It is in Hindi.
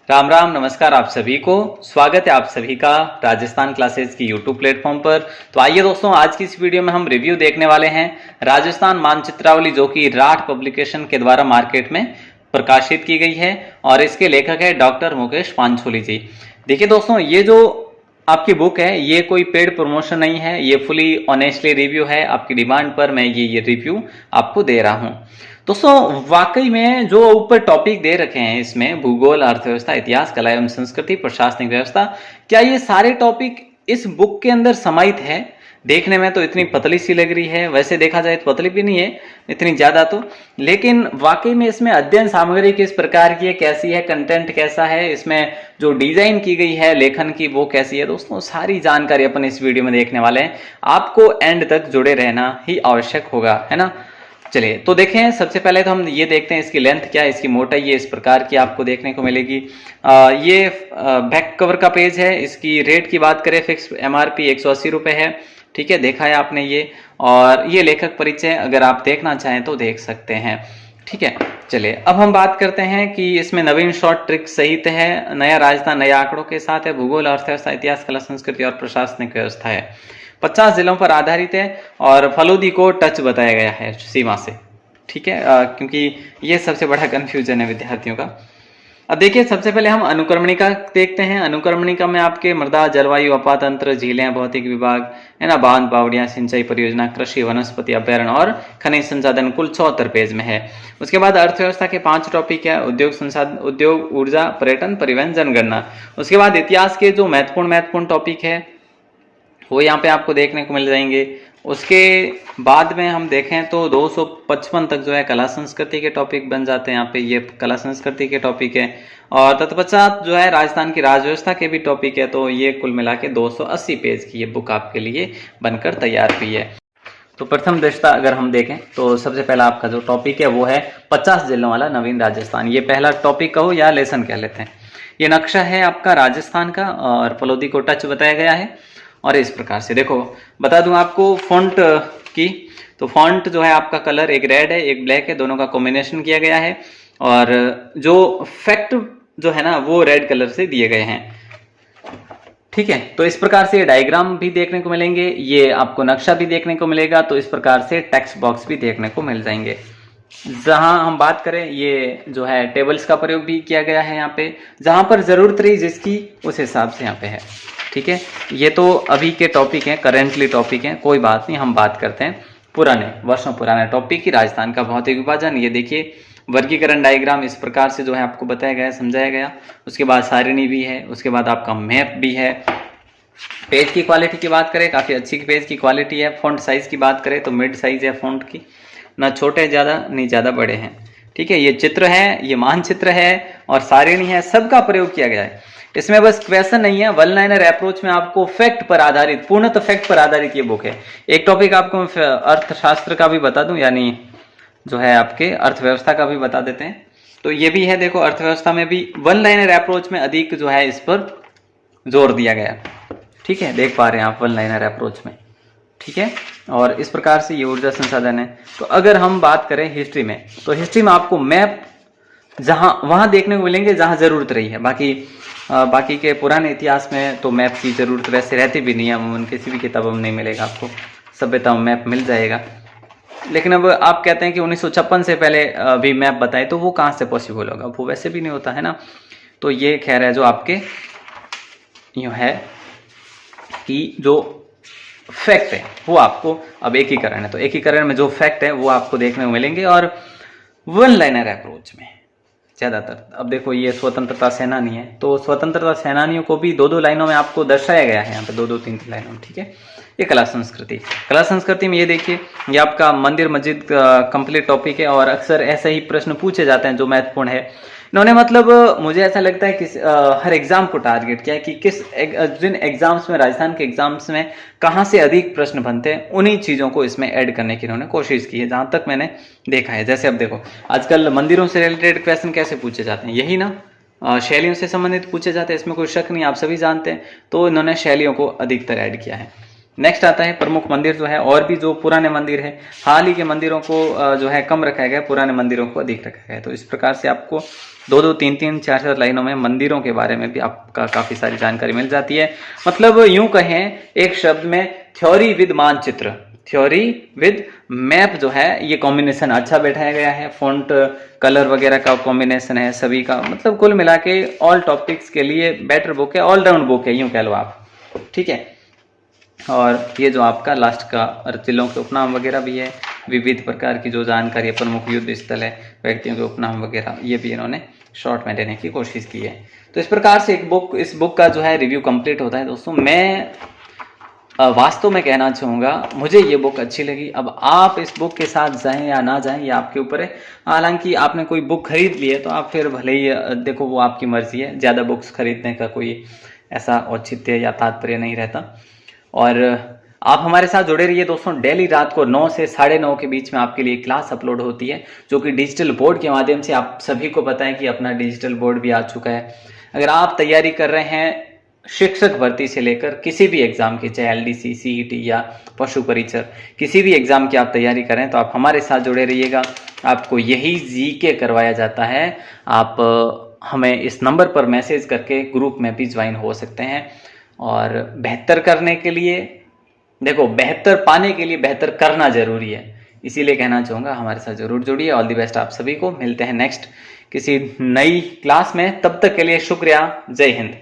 राम राम नमस्कार आप सभी को। स्वागत है आप सभी का राजस्थान क्लासेस की यूट्यूब प्लेटफॉर्म पर। तो आइए दोस्तों, आज की इस वीडियो में हम रिव्यू देखने वाले हैं राजस्थान मानचित्रावली, जो कि राठ पब्लिकेशन के द्वारा मार्केट में प्रकाशित की गई है और इसके लेखक है डॉक्टर मुकेश पांचोली जी। देखिए दोस्तों, ये जो आपकी बुक है ये कोई पेड प्रमोशन नहीं है, ये फुली ऑनेस्टली रिव्यू है। आपकी डिमांड पर मैं ये रिव्यू आपको दे रहा हूं। दोस्तों, वाकई में जो ऊपर टॉपिक दे रखे हैं इसमें भूगोल, अर्थव्यवस्था, इतिहास, कला एवं संस्कृति, प्रशासनिक व्यवस्था, क्या ये सारे टॉपिक इस बुक के अंदर समाहित है? देखने में तो इतनी पतली सी लग रही है, वैसे देखा जाए तो पतली भी नहीं है इतनी ज्यादा तो, लेकिन वाकई में इसमें अध्ययन सामग्री किस प्रकार की है, कैसी है, कंटेंट कैसा है, इसमें जो डिजाइन की गई है लेखन की वो कैसी है, दोस्तों सारी जानकारी अपन इस वीडियो में देखने वाले हैं। आपको एंड तक जुड़े रहना ही आवश्यक होगा, है ना। चलिए तो देखें, सबसे पहले तो हम ये देखते हैं इसकी लेंथ क्या है, इसकी मोटाई ये इस प्रकार की आपको देखने को मिलेगी। ये बैक कवर का पेज है। इसकी रेट की बात करें, फिक्स MRP 180 रुपए है, ठीक है, देखा है आपने ये। और ये लेखक परिचय अगर आप देखना चाहें तो देख सकते हैं, ठीक है। चलिए अब हम बात करते हैं कि इसमें नवीन शॉर्ट ट्रिक सहित है, नया राजस्थान नए आंकड़ों के साथ है, भूगोल, अर्थव्यवस्था, इतिहास, कला, संस्कृति और प्रशासनिक व्यवस्था है, 50 जिलों पर आधारित है और फलोदी को टच बताया गया है सीमा से, ठीक है, क्योंकि ये सबसे बड़ा कंफ्यूजन है विद्यार्थियों का। अब देखिए, सबसे पहले हम अनुक्रमणिका देखते हैं। अनुक्रमणिका में आपके मृदा, जलवायु, अपातंत्र, झीलें, भौतिक विभाग, है ना, बांध, बावड़ियां, सिंचाई परियोजना, कृषि, वनस्पति अभ्यारण्य और खनिज संसाधन कुल 74 पेज में है। उसके बाद अर्थव्यवस्था के 5 टॉपिक है, उद्योग संसाधन, उद्योग, ऊर्जा, पर्यटन, परिवहन, जनगणना। उसके बाद इतिहास के जो महत्वपूर्ण टॉपिक है वो यहाँ पे आपको देखने को मिल जाएंगे। उसके बाद में हम देखें तो 255 तक जो है कला संस्कृति के टॉपिक बन जाते हैं। यहाँ पे ये कला संस्कृति के टॉपिक है और तत्पश्चात जो है राजस्थान की राजव्यवस्था के भी टॉपिक है। तो ये कुल मिला के 280 पेज की ये बुक आपके लिए बनकर तैयार हुई है। तो प्रथम दृष्टया अगर हम देखें तो सबसे पहला आपका जो टॉपिक है वो है 50 जिलों वाला नवीन राजस्थान। ये पहला टॉपिक कहो या लेसन कह लेते हैं। ये नक्शा है आपका राजस्थान का और फलोदी को टच बताया गया है। और इस प्रकार से देखो, बता दूं आपको फॉन्ट की, तो फॉन्ट जो है आपका कलर एक रेड है एक ब्लैक है, दोनों का कॉम्बिनेशन किया गया है। और जो फैक्ट जो है ना वो रेड कलर से दिए गए हैं, ठीक है। तो इस प्रकार से डायग्राम भी देखने को मिलेंगे, ये आपको नक्शा भी देखने को मिलेगा। तो इस प्रकार से टेक्स्ट बॉक्स भी देखने को मिल जाएंगे। जहां हम बात करें, ये जो है टेबल्स का प्रयोग भी किया गया है यहाँ पे, जहां पर जरूरत रही जिसकी उस हिसाब से यहाँ पे है, ठीक है। ये तो अभी के टॉपिक हैं, करेंटली टॉपिक हैं, कोई बात नहीं। हम बात करते हैं पुराने वर्षों पुराने टॉपिक की, राजस्थान का भौतिक विभाजन। ये देखिए वर्गीकरण डायग्राम इस प्रकार से जो है आपको बताया गया, समझाया गया। उसके बाद सारिणी भी है, उसके बाद आपका मैप भी है। पेज की क्वालिटी की बात करें, काफी अच्छी पेज की क्वालिटी है। फॉन्ट साइज की बात करें तो मिड साइज है फॉन्ट की, ना छोटे ज्यादा नहीं ज्यादा बड़े हैं, ठीक है। ये चित्र है, ये मानचित्र है और सारिणी है, सबका प्रयोग किया गया है। इसमें बस क्वेश्चन नहीं है, वन लाइनर अप्रोच में आपको फैक्ट पर आधारित, पूर्णतः फैक्ट पर आधारित ये बुक है। एक टॉपिक आपको अर्थशास्त्र का भी बता दूं, यानी जो है आपके अर्थव्यवस्था का भी बता देते हैं। तो ये भी है, देखो अर्थव्यवस्था में भी वन लाइनर अप्रोच में अधिक जो है इस पर जोर दिया गया, ठीक है, देख पा रहे हैं आप वन लाइनर अप्रोच में, ठीक है। और इस प्रकार से ये ऊर्जा संसाधन है। तो अगर हम बात करें हिस्ट्री में, तो हिस्ट्री में आपको मैप जहां वहां देखने को मिलेंगे जहां जरूरत रही है। बाकी के पुराने इतिहास में तो मैप की जरूरत वैसे रहती भी नहीं है, अमूमन किसी भी किताब में नहीं मिलेगा आपको, सभ्यता में मैप मिल जाएगा। लेकिन अब आप कहते हैं कि 1956 से पहले भी मैप बताए, तो वो कहाँ से पॉसिबल होगा, वो वैसे भी नहीं होता है ना। तो ये खैर है जो आपके यूँ है कि जो फैक्ट है वो आपको, अब एकीकरण है तो एकीकरण में जो फैक्ट है वो आपको देखने को मिलेंगे और वन लाइनर अप्रोच में ज्यादातर। अब देखो ये स्वतंत्रता सेनानी है, तो स्वतंत्रता सेनानियों को भी 2-2 लाइनों में आपको दर्शाया गया है, यहाँ पे 2-2 3-3 लाइनों में, ठीक है। ये कला संस्कृति में ये देखिए, ये आपका मंदिर मस्जिद कंप्लीट टॉपिक है और अक्सर ऐसे ही प्रश्न पूछे जाते हैं जो महत्वपूर्ण है। इन्होंने मतलब मुझे ऐसा लगता है कि हर एग्जाम को टारगेट किया है कि जिन एग्जाम्स में, राजस्थान के एग्जाम्स में कहाँ से अधिक प्रश्न बनते हैं, उन्हीं चीजों को इसमें ऐड करने की इन्होंने कोशिश की है, जहां तक मैंने देखा है। जैसे अब देखो, आजकल मंदिरों से रिलेटेड क्वेश्चन कैसे पूछे जाते हैं, यही ना, शैलियों से संबंधित पूछे जाते हैं, इसमें कोई शक नहीं, आप सभी जानते हैं। तो इन्होंने शैलियों को अधिकतर ऐड किया है। नेक्स्ट आता है प्रमुख मंदिर जो है, और भी जो पुराने मंदिर है, हाल ही के मंदिरों को जो है कम रखा गया, पुराने मंदिरों को अधिक रखा गया है। तो इस प्रकार से आपको 2-2, 3-3, 4-4 लाइनों में मंदिरों के बारे में भी आपका काफी सारी जानकारी मिल जाती है। मतलब यूं कहें एक शब्द में, थ्योरी विद मानचित्र, थ्योरी विद मैप जो है, ये कॉम्बिनेशन अच्छा बैठाया गया है। फॉन्ट कलर वगैरह का कॉम्बिनेशन है सभी का, मतलब कुल मिला के ऑल टॉपिक्स के लिए बेटर बुक है, ऑलराउंड बुक है यूं कह लो आप, ठीक है। और ये जो आपका लास्ट का जिलों के उपनाम वगैरह भी है, विविध प्रकार की जो जानकारी है, प्रमुख युद्ध स्थल है, व्यक्तियों के उपनाम वगैरह, ये भी इन्होंने शॉर्ट में देने की कोशिश की है। तो इस प्रकार से इस बुक का जो है रिव्यू कंप्लीट होता है दोस्तों। मैं वास्तव में कहना चाहूँगा, मुझे ये बुक अच्छी लगी। अब आप इस बुक के साथ जाएं या ना जाएं, ये आपके ऊपर है। हालांकि आपने कोई बुक खरीद ली है तो आप फिर भले ही देखो, वो आपकी मर्जी है, ज़्यादा बुक्स खरीदने का कोई ऐसा औचित्य या तात्पर्य नहीं रहता। और आप हमारे साथ जुड़े रहिए दोस्तों। डेली रात को 9 से 9:30 के बीच में आपके लिए क्लास अपलोड होती है, जो कि डिजिटल बोर्ड के माध्यम से। आप सभी को पता है कि अपना डिजिटल बोर्ड भी आ चुका है। अगर आप तैयारी कर रहे हैं शिक्षक भर्ती से लेकर किसी भी एग्जाम की, चाहे LDC, CET या पशु परिचर, किसी भी एग्जाम की आप तैयारी करें तो आप हमारे साथ जुड़े रहिएगा। आपको यही GK करवाया जाता है। आप हमें इस नंबर पर मैसेज करके ग्रुप में भी ज्वाइन हो सकते हैं। और बेहतर करने के लिए, देखो, बेहतर पाने के लिए बेहतर करना जरूरी है, इसीलिए कहना चाहूँगा हमारे साथ जरूर जुड़िए। ऑल दी बेस्ट आप सभी को। मिलते हैं नेक्स्ट किसी नई क्लास में, तब तक के लिए शुक्रिया। जय हिंद।